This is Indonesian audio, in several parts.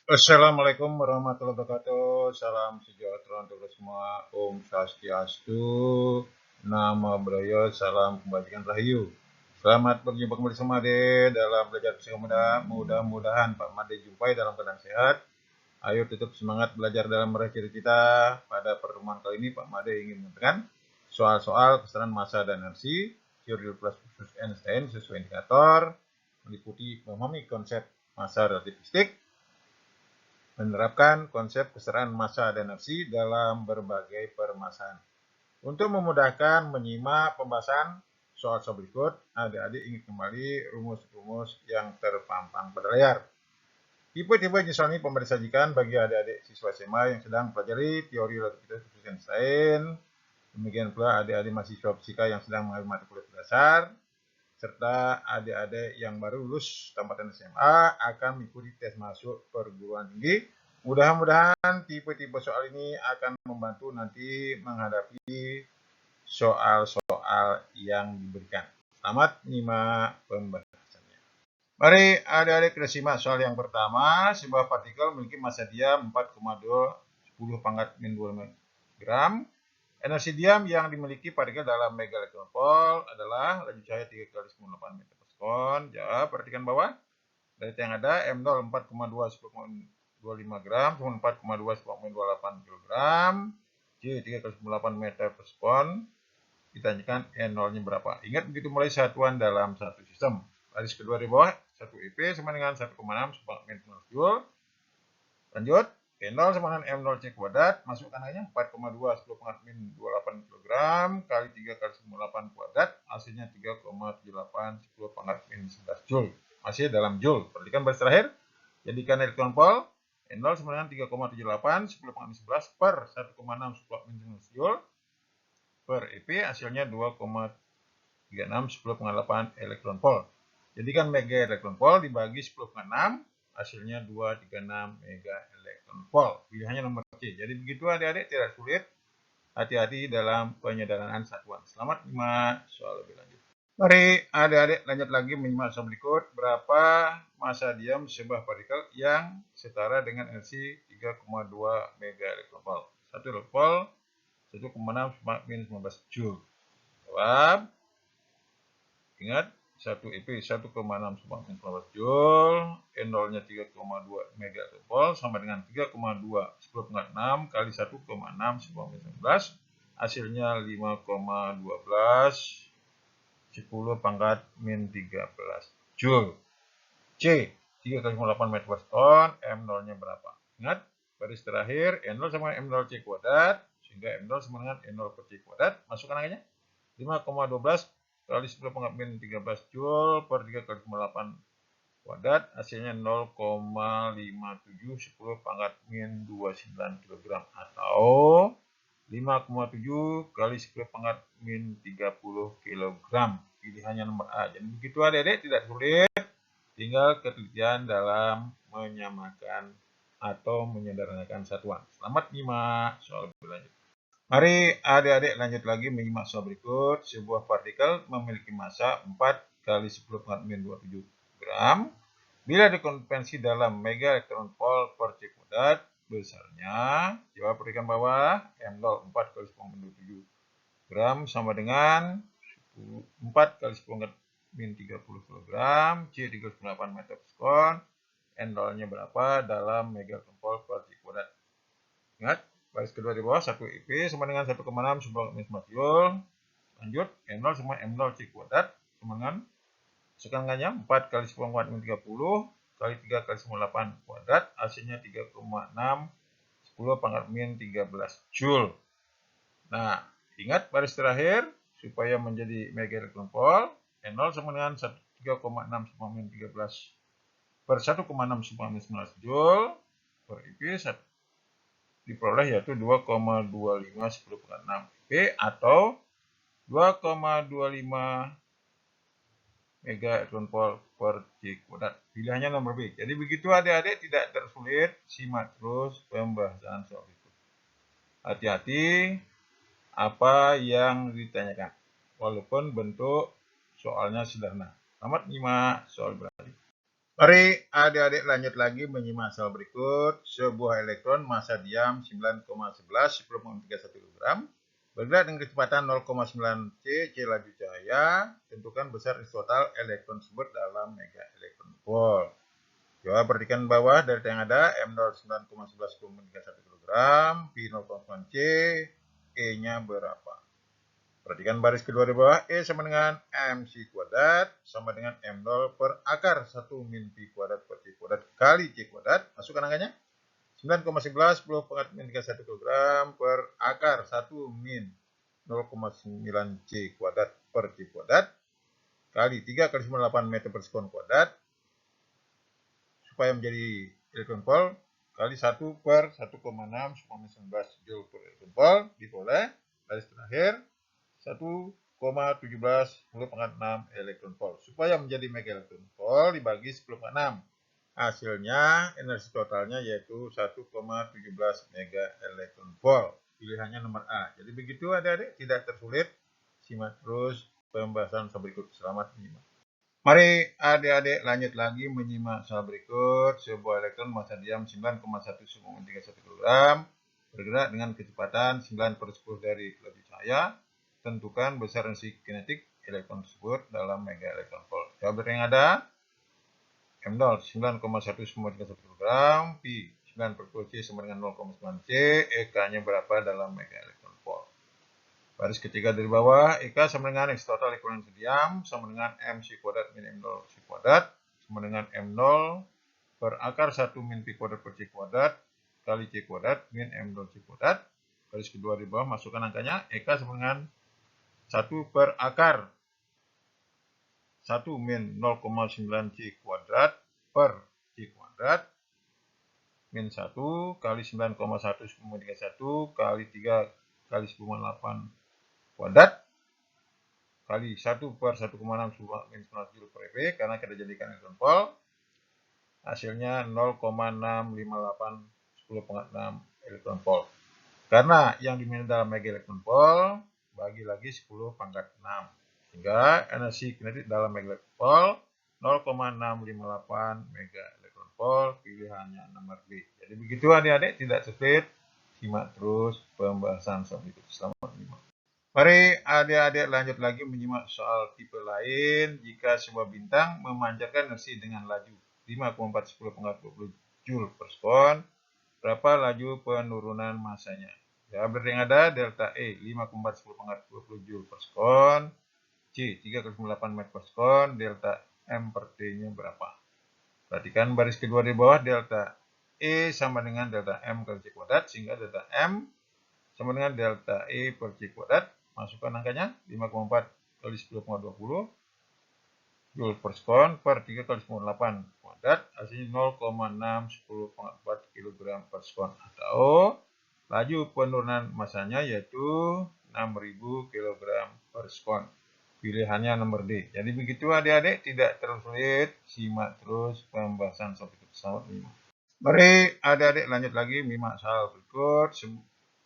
Assalamualaikum warahmatullahi wabarakatuh. Salam sejahtera untuk kita semua. Om Swastiastu. Nama Budaya. Salam Kebajikan Rahayu. Selamat berjumpa kembali sama Made dalam belajar fisika muda. Mudah-mudahan Pak Made jumpai dalam keadaan sehat. Ayo tetap semangat belajar dalam meraih cita-cita. Pada pertemuan kali ini Pak Made ingin menyampaikan soal-soal kesetaraan massa dan energi, teori plus khusus Einstein sesuai indikator, meliputi memahami konsep massa relativistik, menerapkan konsep kesetaraan massa dan energi dalam berbagai permasalahan. Untuk memudahkan menyimak pembahasan soal-soal berikut, adik-adik ingin kembali rumus-rumus yang terpampang pada layar. Tipe-tipe jenis soal ini pemberi sajikan bagi adik-adik siswa SMA yang sedang mempelajari teori relativitas khusus Einstein. Demikian pula adik-adik mahasiswa fisika yang sedang mengambil mata kuliah dasar, serta adik-adik yang baru lulus tampatan SMA akan mengikuti tes masuk perguruan tinggi. Mudah-mudahan tipe-tipe soal ini akan membantu nanti menghadapi soal-soal yang diberikan. Selamat menyimak pembahasannya. Mari adik-adik kita simak soal yang pertama. Sebuah partikel memiliki massa diam 4,2 gram. Energi diam yang dimiliki partikel dalam mega elektron volt adalah laju cahaya 3 kali 10 meter per sekon. Jawab, perhatikan bawah. Data yang ada M0 4,2 gram sama 4,2 kg. C 3 kali 10 meter per sekon. Ditanyakan N0-nya berapa. Ingat begitu mulai satuan dalam satu sistem. Baris kedua di bawah 1 EP sama dengan 1,6 Joule. Lanjut. N0 sama dengan M0 C kuadrat, masukkan aja 4,2 10⁻⁻28 kg kali 3 kali 10⁻8 kuadrat, hasilnya 3,78 10⁻⁻11 Joule. Masih dalam Joule. Perhatikan baris terakhir, jadikan elektron volt N0 sama dengan 3,78 10⁻11 per 1,6 10⁻11 Joule per EP, hasilnya 2,36 10⁻8 elektron volt. Jadikan mega elektron volt dibagi 10/6, hasilnya 236 mega elektron volt. Pilihannya nomor C. Jadi begitu adik-adik, tidak sulit. Hati-hati dalam penyederhanaan satuan. Selamat menyimak soal lebih lanjut. Mari adik-adik lanjut lagi menyimak soal berikut. Berapa massa diam sebuah partikel yang setara dengan energi 3,2 mega elektron volt? 1 elektron volt 1,6 10⁻⁻15 Joule. Jawab. Ingat, 1 EP 1,6 10⁻⁻15 Joule, N0-nya 3,2 mega volt sama dengan 3,2 10/6 kali 1,6 10⁻11, hasilnya 5,12 10⁻⁻13 Joule. C 3 kali 8 meter per sekon, M0-nya berapa? Ingat, baris terakhir N0 sama M0 C kuadrat, sehingga M0 sama dengan N0 per C kuadrat, masukkan angkanya 5,12 kali 10⁻⁻13 Joule per 3 kali 8 kuadrat, hasilnya 0,57 10⁻⁻29 kg atau 5,7 kali 10⁻⁻30 kg. Pilihannya nomor A. Jadi begitu adik-adik, tidak sulit, tinggal ketelitian dalam menyamakan atau menyederhanakan satuan. Selamat menyimak soal lebih lanjut. Mari adik-adik lanjut lagi menyimak soal berikut. Sebuah partikel memiliki massa 4 kali 10⁻⁻27 gram. Bila dikonvensi dalam mega elektron volt per C kuadrat, besarnya, jawab perhatikan bawah, M0 4 kali 10⁻27 gram sama dengan 4 kali 10⁻30 kg, C 3,8 meter per sekon, N0-nya berapa dalam mega elektron volt per C kuadrat. Ingat, baris kedua di bawah 1 EP sama dengan 1,6 10⁻⁻11 Joule. Lanjut, M0 sama M0 C kuadrat sama dengan sekarangnya 4 kali 10⁻30 kali 3 kali 10⁻8 kuadrat, hasilnya 3,6 10⁻⁻13 Joule. Nah, ingat baris terakhir, supaya menjadi mega elektron volt, N0 sama dengan 3,6 10⁻13 per 1,6 10⁻19 Joule per EP diperoleh yaitu 2,25 10/6 P atau 2,25 mega elektron volt per C kuadrat. Pilihannya nomor B. Jadi begitu adik-adik, tidak tersulit, simak terus pembahasan soal itu. Hati-hati apa yang ditanyakan, walaupun bentuk soalnya sederhana. Selamat menyimak soal berikut. Mari adik-adik lanjut lagi menyimak soal berikut. Sebuah elektron massa diam 9,11 10,31 kg bergerak dengan kecepatan 0,9 C laju cahaya. Tentukan besar total elektron tersebut dalam mega elektron volt. Coba perhatikan bawah dari yang ada M0 9,11 10,31 kg, P 0,9 C, E-nya berapa? Perhatikan baris kedua di bawah, E sama dengan MC kuadrat sama dengan M0 per akar 1 min Pi kuadrat per C kuadrat kali C kuadrat. Masukkan angkanya. 9,11 10 pangkat min 31 kg per akar 1 min 0,9 C kuadrat per C kuadrat kali 3 kali 98 meter per sekon kuadrat supaya menjadi elektron volt kali 1 per 1,6 supaya 19 joule per elektron volt diperoleh garis terakhir 1,17 10,6 elektron volt. Supaya menjadi mega elektron volt dibagi 10,6. Hasilnya energi totalnya yaitu 1,17 mega elektron volt. Pilihannya nomor A. Jadi begitu adik-adik, tidak tersulit. Simak terus pembahasan soal berikut. Selamat menyimak. Mari adik-adik lanjut lagi menyimak soal berikut. Sebuah elektron massa diam 9,131 kg bergerak dengan kecepatan 9 per 10 dari laju cahaya. Tentukan besar energi kinetik elektron tersebut dalam mega elektron volt. Jawaban yang ada M0 9,131 kg, Pi 9 per 10 C sama dengan 0,9 C, EK-nya berapa dalam mega elektron volt. Baris ketiga dari bawah, EK sama dengan X total ekuivalensi diam sama dengan MC kuadrat min M0 C kuadrat sama dengan M0 per akar 1 min Pi kuadrat per C kuadrat kali C kuadrat min M0 C kuadrat. Baris kedua di bawah, masukkan angkanya, EK sama dengan 1 per akar 1 min 0,9 C kuadrat per C kuadrat min 1 kali 9,1 kali 3 kali 10,8 kuadrat kali 1 per 1,6 min 19 joule per EV karena kita jadikan elektron volt. Hasilnya 0,658 10,6 elektron volt. Karena yang diminta dalam mega elektron volt bagi lagi 10 pangkat 6. Sehingga energi kinetik dalam mega elektron volt 0,658 mega elektron volt. Pilihannya nomor B. Jadi begitu adik-adik, tidak sulit. Simak terus pembahasan soal berikut. Selamat menyimak. Mari adik-adik lanjut lagi menyimak soal tipe lain. Jika sebuah bintang memancarkan energi dengan laju 5,4 10 pangkat 20 joule per sekon, berapa laju penurunan massanya? Jawaban yang ada delta E 5,4 10 pangkat 20 joule per sekon, C 3,8 meter per sekon, delta M per T-nya berapa? Perhatikan baris kedua di bawah, delta E sama dengan delta M kali C kuadrat, sehingga delta M sama dengan delta E per C kuadrat. Masukkan angkanya 5,4 kali 10,20 joule per sekon per 3 kali 98 kuadrat, hasilnya 0,610,4 kg per sekon, atau laju penurunan massanya yaitu 6.000 kg per sekon. Pilihannya nomor D. Jadi begitu adik-adik, tidak terlalu sulit. Simak terus pembahasan soal berikut. Selamat menyimak. Mari adik-adik lanjut lagi menyimak soal berikut.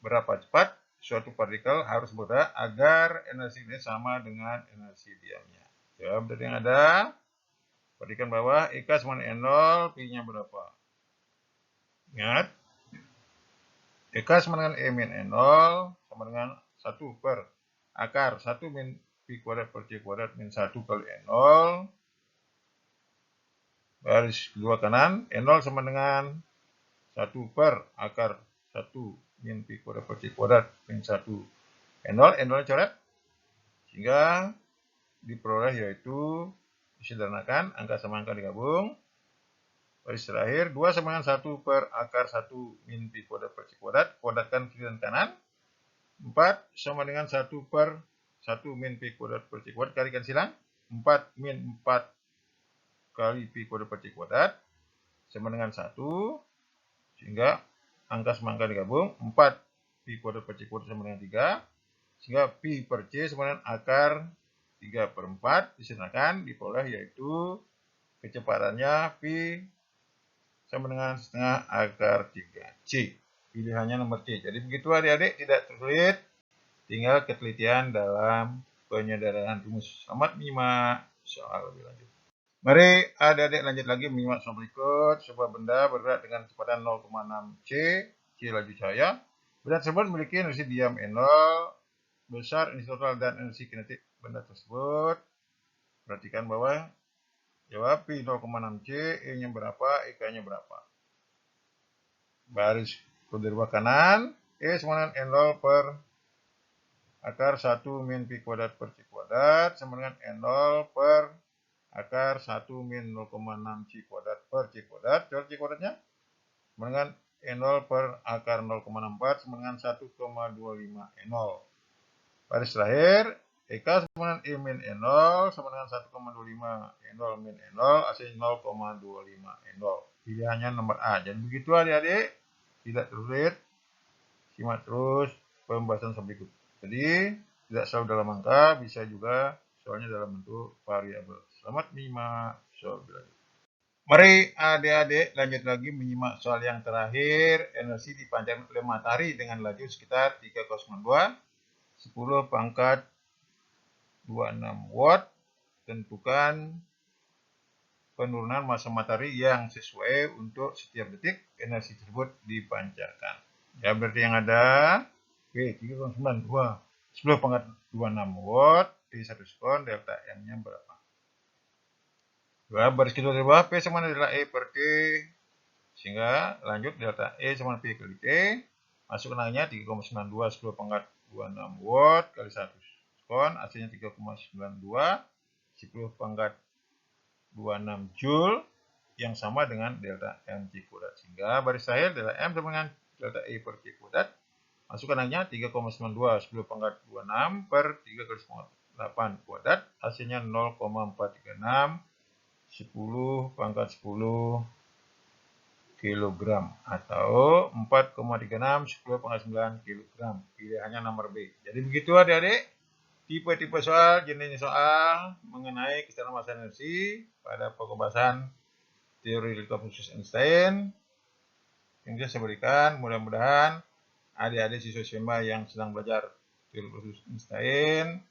Berapa cepat suatu partikel harus bergerak agar energinya sama dengan energi diamnya? Jawab dari yang ada. Perhatikan bawah, EK sama dengan N0, Pi-nya berapa? Ingat, EK sama dengan E min N0 sama dengan 1 per akar 1 min Pi kuadrat per C kuadrat min 1 kali N0. Baris kedua kanan, N0 sama dengan 1 per akar 1 min Pi kuadrat per C kuadrat min 1 N0. N0 coret. Sehingga diperoleh yaitu disederhanakan, angka sama angka digabung. Baris terakhir, 2 sama dengan 1 per akar 1 min Pi kuadrat per C kuadrat. Kuadratkan kiri dan kanan. 4 sama dengan 1 per 1 min Pi kuadrat per C kuadrat. Kalikan silang. 4 min 4 kali Pi kuadrat per C kuadrat. Sama dengan 1. Sehingga angka sama angka digabung. 4 Pi kuadrat per C kuadrat sama dengan 3. Sehingga Pi per C sama dengan akar 3 per 4. Disederhanakan, diperoleh yaitu kecepatannya Pi sama dengan setengah akar 3C. Pilihannya nomor C. Jadi begitu adik-adik, tidak tersulit. Tinggal ketelitian dalam penyederhanaan rumus. Selamat menyimak soal lebih lanjut. Mari adik-adik lanjut lagi menyimak soal berikut. Sebuah benda bergerak dengan kecepatan 0,6 c laju cahaya. Benda tersebut memiliki energi diam E0 besar, energi total dan energi kinetik benda tersebut. Perhatikan bawah. Jawab Pi 0,6 c, E-nya berapa, EK-nya berapa. Baris kode rubah kanan, E sama dengan E0 per akar 1 min Pi kuadrat per C kuadrat sama dengan E0 per akar 1 min 0,6 C kuadrat per C kuadrat. Coba C kuadratnya sama dengan E0 per akar 0,64 sama dengan 1,25 E0. Baris terakhir, EK sama dengan E min E0 sama dengan 1,25 E0 min E0 hasil 0,25 E0. Pilihannya nomor A. Jadi begitu adik-adik, tidak tersulit, simak terus pembahasan berikut. Jadi tidak selalu dalam angka, bisa juga soalnya dalam bentuk variabel. Selamat menyimak soal berikut. Mari adik-adik lanjut lagi menyimak soal yang terakhir. Energi dipancarkan oleh matahari dengan laju sekitar 3,2 10 pangkat 26 watt. Tentukan penurunan massa matahari yang sesuai untuk setiap detik energi tersebut dipancarkan. Ya, berarti yang ada P 3,92 10 pangkat 26 watt di 1 sekon, delta M-nya berapa? Dua baris kedua dari bawah, P sama dengan delta E per T. Sehingga lanjut delta E sama dengan P kali T. Masuk kenangnya 3,92 10 pangkat 26 watt kali 1 sekon, hasilnya 3,92 10 pangkat 26 Joule yang sama dengan delta M C kuadrat. Sehingga baris akhir delta M sama dengan delta E per C kuadrat. Masuk kanannya 3,92 10 pangkat 26 per 3 kali 8 kuadrat. Hasilnya 0,436 10 pangkat 10 kilogram atau 4,36 10 pangkat 9 kilogram. Pilihannya nomor B. Jadi begitu adik-adik. Tipe-tipe soal, jenis soal mengenai kesetaraan massa energi pada pembahasan teori lingkup khusus Einstein yang bisa saya berikan. Mudah-mudahan adik-adik siswa SMA yang sedang belajar teori khusus Einstein,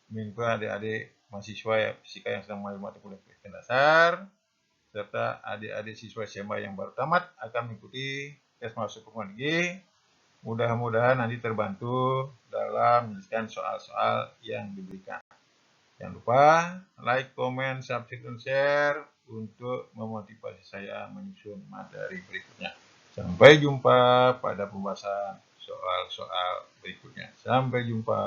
juga adik-adik mahasiswa fisika yang sedang mengambil mata kuliah pendidikan dasar, serta adik-adik siswa SMA yang baru tamat akan mengikuti tes masuk perguruan tinggi. Mudah-mudahan nanti terbantu dalam menyelesaikan soal-soal yang diberikan. Jangan lupa like, comment, subscribe, dan share untuk memotivasi saya menyusun materi berikutnya. Sampai jumpa pada pembahasan soal-soal berikutnya. Sampai jumpa.